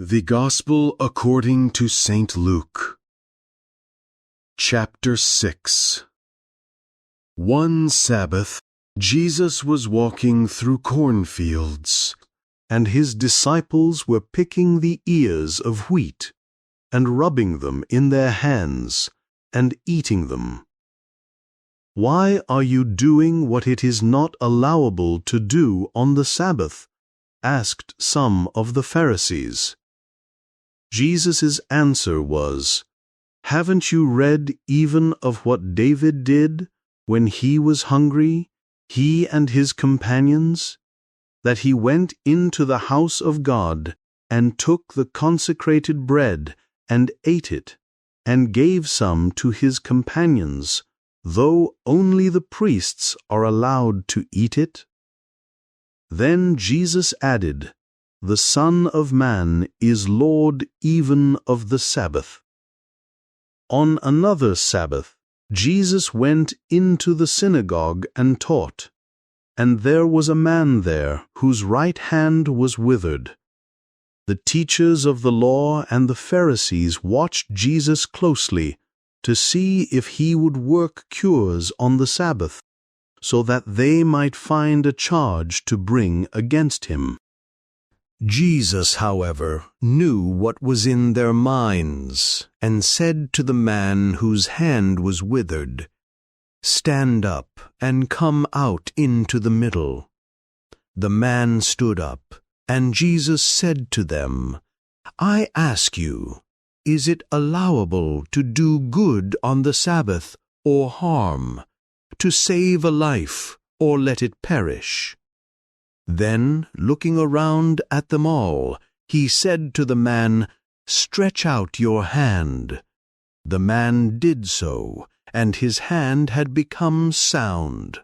The Gospel according to St. Luke. Chapter 6. One Sabbath, Jesus was walking through cornfields, and his disciples were picking the ears of wheat, and rubbing them in their hands, and eating them. "Why are you doing what it is not allowable to do on the Sabbath?" asked some of the Pharisees. Jesus' answer was, "Haven't you read even of what David did when he was hungry, he and his companions? That he went into the house of God and took the consecrated bread and ate it, and gave some to his companions, though only the priests are allowed to eat it?" Then Jesus added, "The Son of Man is Lord even of the Sabbath." On another Sabbath, Jesus went into the synagogue and taught, and there was a man there whose right hand was withered. The teachers of the law and the Pharisees watched Jesus closely to see if he would work cures on the Sabbath, so that they might find a charge to bring against him. Jesus, however, knew what was in their minds, and said to the man whose hand was withered, "Stand up and come out into the middle." The man stood up, and Jesus said to them, "I ask you, is it allowable to do good on the Sabbath or harm, to save a life or let it perish?" Then, looking around at them all, he said to the man, "Stretch out your hand." The man did so, and his hand had become sound.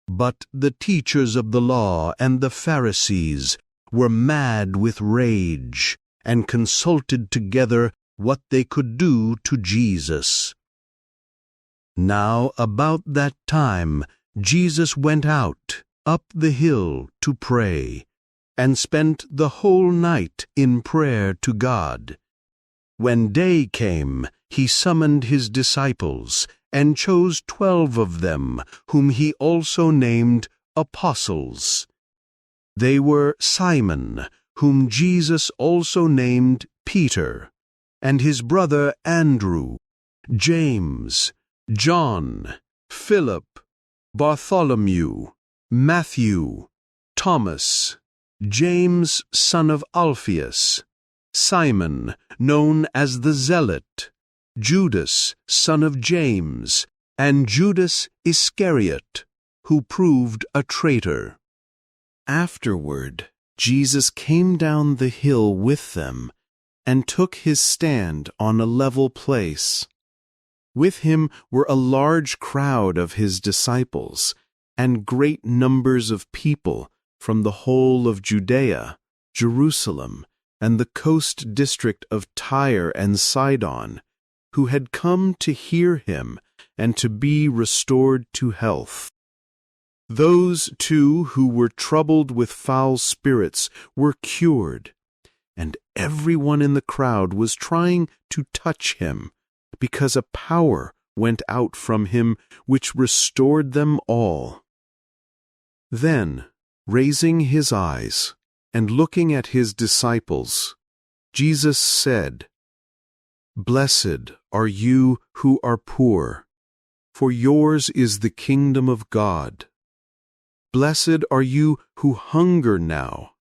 But the teachers of the law and the Pharisees were mad with rage, and consulted together what they could do to Jesus. Now about that time Jesus went out up the hill to pray, and spent the whole night in prayer to God. When day came, he summoned his disciples, and chose 12 of them, whom he also named apostles. They were Simon, whom Jesus also named Peter, and his brother Andrew, James, John, Philip, Bartholomew, Matthew, Thomas, James son of Alphaeus, Simon, known as the Zealot, Judas son of James, and Judas Iscariot, who proved a traitor. Afterward, Jesus came down the hill with them, and took his stand on a level place. With him were a large crowd of his disciples, and great numbers of people from the whole of Judea, Jerusalem, and the coast district of Tyre and Sidon, who had come to hear him and to be restored to health. Those too who were troubled with foul spirits were cured, and everyone in the crowd was trying to touch him, because a power went out from him which restored them all. Then, raising his eyes and looking at his disciples, Jesus said, "Blessed are you who are poor, for yours is the kingdom of God. Blessed are you who hunger now,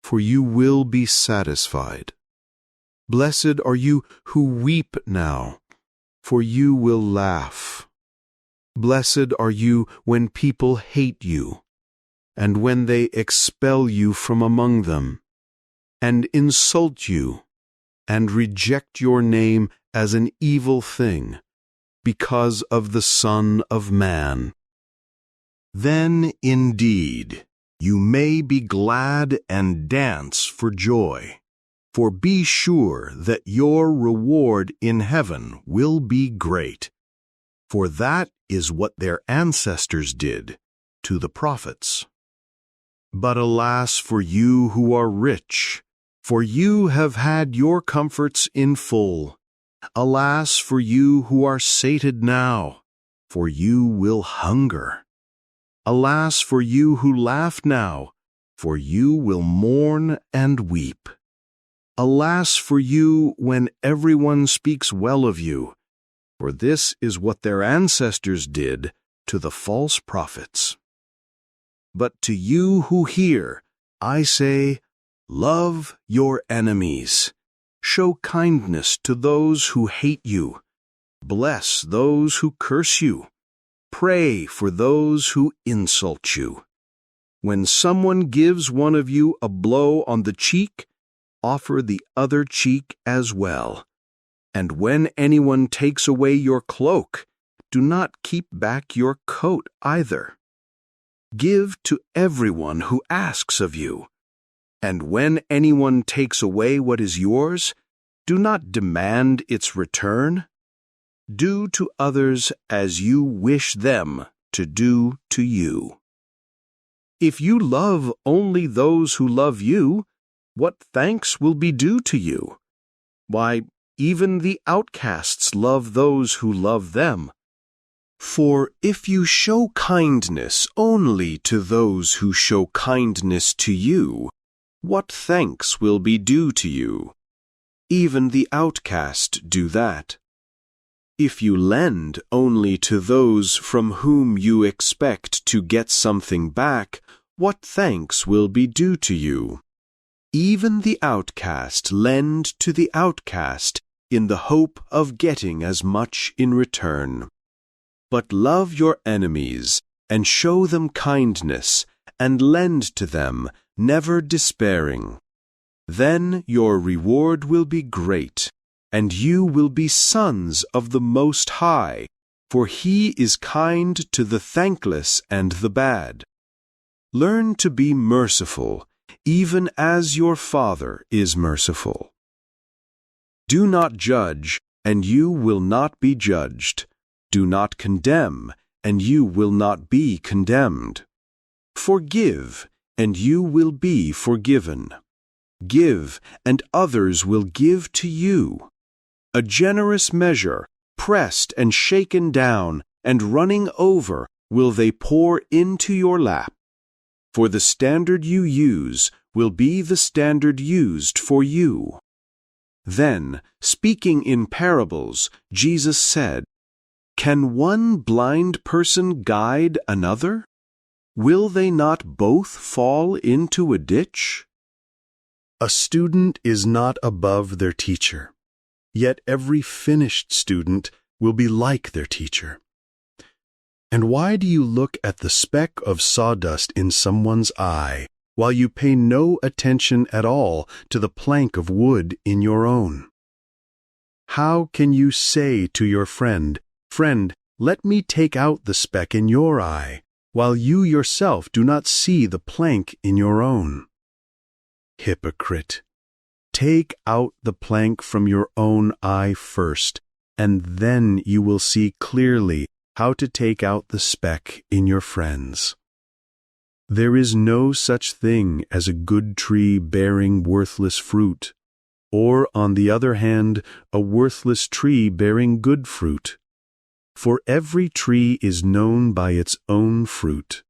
for you will be satisfied. Blessed are you who weep now, for you will laugh. Blessed are you when people hate you, and when they expel you from among them, and insult you, and reject your name as an evil thing, because of the Son of Man. Then, indeed, you may be glad and dance for joy, for be sure that your reward in heaven will be great, for that is what their ancestors did to the prophets. But alas for you who are rich, For you have had your comforts in full. Alas for you who are sated now, for you will hunger. Alas for you who laugh now, for you will mourn and weep. Alas for you when everyone speaks well of you, for this is what their ancestors did to the false prophets. But to you who hear, I say, love your enemies. Show kindness to those who hate you. Bless those who curse you. Pray for those who insult you. When someone gives one of you a blow on the cheek, offer the other cheek as well. And when anyone takes away your cloak, do not keep back your coat either. Give to everyone who asks of you. And when anyone takes away what is yours, do not demand its return. Do to others as you wish them to do to you. If you love only those who love you, what thanks will be due to you? Why, even the outcasts love those who love them. For if you show kindness only to those who show kindness to you, what thanks will be due to you? Even the outcast do that. If you lend only to those from whom you expect to get something back, what thanks will be due to you? Even the outcast lend to the outcast in the hope of getting as much in return. But love your enemies, and show them kindness, and lend to them, never despairing. Then your reward will be great, and you will be sons of the Most High, for He is kind to the thankless and the bad. Learn to be merciful, even as your Father is merciful. Do not judge, and you will not be judged. Do not condemn, and you will not be condemned. Forgive, and you will be forgiven. Give, and others will give to you. A generous measure, pressed and shaken down, and running over, will they pour into your lap. For the standard you use will be the standard used for you. Then, speaking in parables, Jesus said, Can one blind person guide another? Will they not both fall into a ditch? A student is not above their teacher, yet every finished student will be like their teacher. And why do you look at the speck of sawdust in someone's eye, while you pay no attention at all to the plank of wood in your own? How can you say to your friend, Friend, let me take out the speck in your eye, while you yourself do not see the plank in your own? Hypocrite! Take out the plank from your own eye first, and then you will see clearly how to take out the speck in your friend's. There is no such thing as a good tree bearing worthless fruit, or, on the other hand, a worthless tree bearing good fruit. For every tree is known by its own fruit.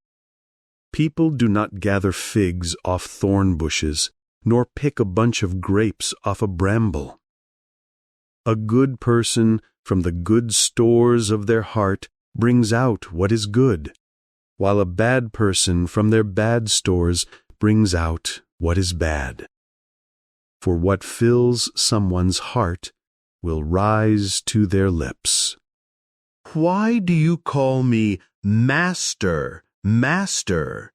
People do not gather figs off thorn bushes, nor pick a bunch of grapes off a bramble. A good person from the good stores of their heart brings out what is good, while a bad person from their bad stores brings out what is bad. For what fills someone's heart will rise to their lips. Why do you call me Master, Master,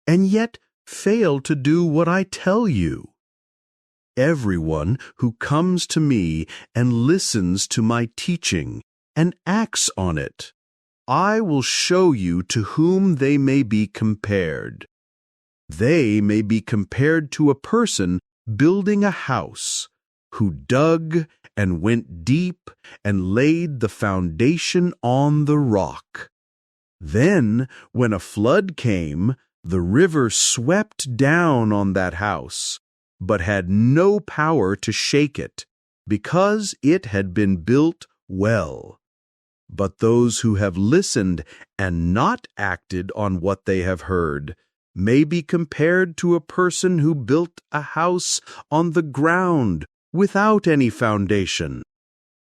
and yet fail to do what I tell you? Everyone who comes to me and listens to my teaching and acts on it, I will show you to whom they may be compared. They may be compared to a person building a house, who dug and went deep and laid the foundation on the rock. Then, when a flood came, the river swept down on that house, but had no power to shake it, because it had been built well. But those who have listened and not acted on what they have heard may be compared to a person who built a house on the ground without any foundation.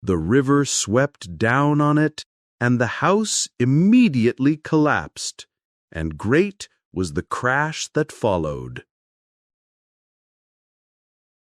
The river swept down on it, and the house immediately collapsed, and great was the crash that followed.